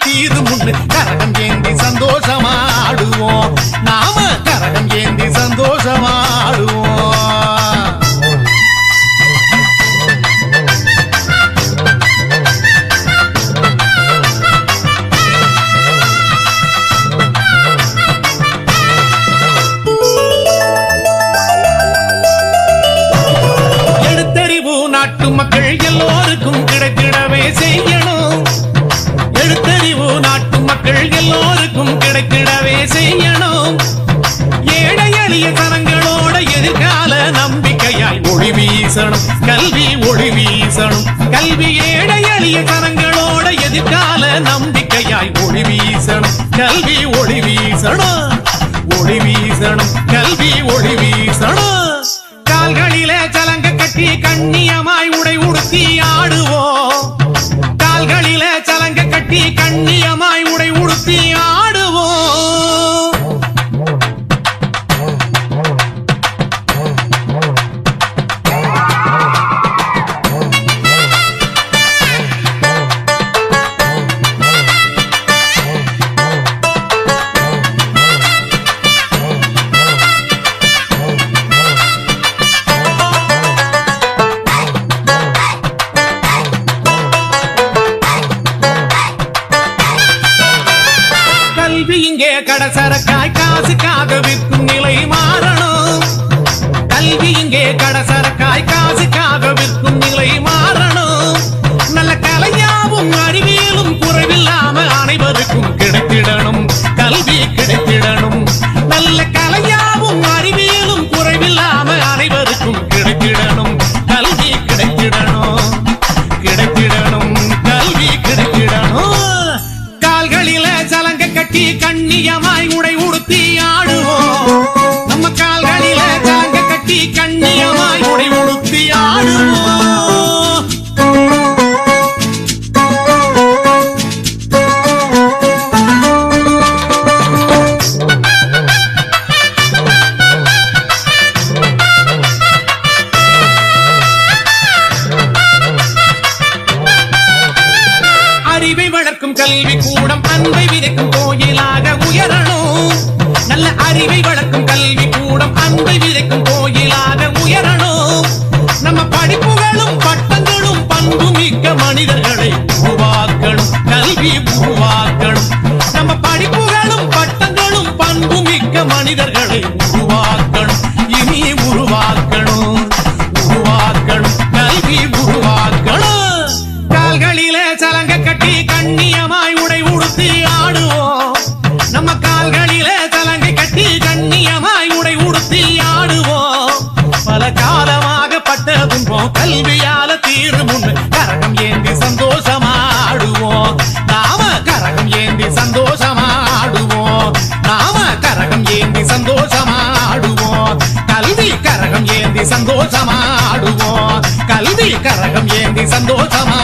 தீரு முன்னு கரகம் ஏந்தி சந்தோஷமாடுவோம். நாம கரகம் ஏந்தி சந்தோஷமாடுவோம். நாட்டு மக்கள் எல்லோருக்கும் கிடைத்திடவே செய்யணும். எழுத்தறிவு நாட்டு மக்கள் எல்லோருக்கும் கிடைத்திடவே செய்யணும். ஏழை எளிய தனங்களோட எதிர்கால நம்பிக்கையாய் ஒளி வீசணும். கல்வி ஒளி வீசணும். கல்வி ஏழை எளிய தனங்களோட எதிர்கால நம்பிக்கையாய் ஒளி வீசணும். கல்வி ஒளி வீசணும். ஒளி வீசணும். கல்வி ஒளி வீசணும். கால்களிலே சலங்க கட்டி கண்ணியமாய் உடை உடுத்தி ஆடுவோம். கால்களிலே சலங்க கட்டி கண்ணியமாய் உடை உடுத்தி ஆடுவோம். கல்வி இங்கே கடசரக்காய் காசுக்காக விற்கும் நிலை மாறணும். கல்வி இங்கே கடசரக்காய் காசுக்காக விற்கும் நிலை மாறணும். நல்ல கலையாவும் அறிவியலும் குறைவில்லாம அனைவருக்கும் கிடைத்திடணும். கல்வி கிடைத்திடணும். நல்ல கலையாவும் அறிவியலும் குறைவில்லாம அனைவருக்கும் கிடைத்திடணும். கல்வி கிடைத்திடணும். கிடைத்திடணும். கல்வி கிடைத்திடணும். கால்களில சலங்க கட்டி கண்ணியமாய் உடை உடுத்தி ஆடுவோம். நம்ம கால்களில சலங்க கட்டி கண்ணியமாய் உடை உடுத்தி ஆடுவோம். அறிவை வளர்க்கும் கல்வி கூடம் அன்பை விதைக்கும் கோயிலாக உயரணும். நல்ல அறிவை வளர்க்கும் கல்வி கூடம் அன்பை விதைக்கும் கோயிலாக உயரணும். நம்ம படிப்புகளும் பட்டங்களும் பண்புமிக்க மனிதர்களை உருவாக்கணும். கல்வி உருவாக்கணும். நம்ம படிப்புகளும் பட்டங்களும் பண்புமிக்க மனிதர்களை உருவாக்கணும். இனி உருவாக்கணும். உருவாக்கணும். கல்வி உருவாக்கணும். கால்களிலே சலங்க கட்டி கண்ணியமாய் உடை உடுத்தி ஆடுவோம். நம்ம கால்களிலே சலங்கை கட்டி கண்ணியமாய் உடை உடுத்தி ஆடுவோம். பல காலமாக பட்ட துன்பம் கல்வியால தீரு முன்னு கரகம் ஏந்தி சந்தோஷமாடுவோம். நாம கரகம் ஏந்தி சந்தோஷமாடுவோம். நாம கரகம் ஏந்தி சந்தோஷமாடுவோம். கல்வி கரகம் ஏந்தி சந்தோஷமாடுவோம். கல்வி கரகம் ஏந்தி சந்தோஷமா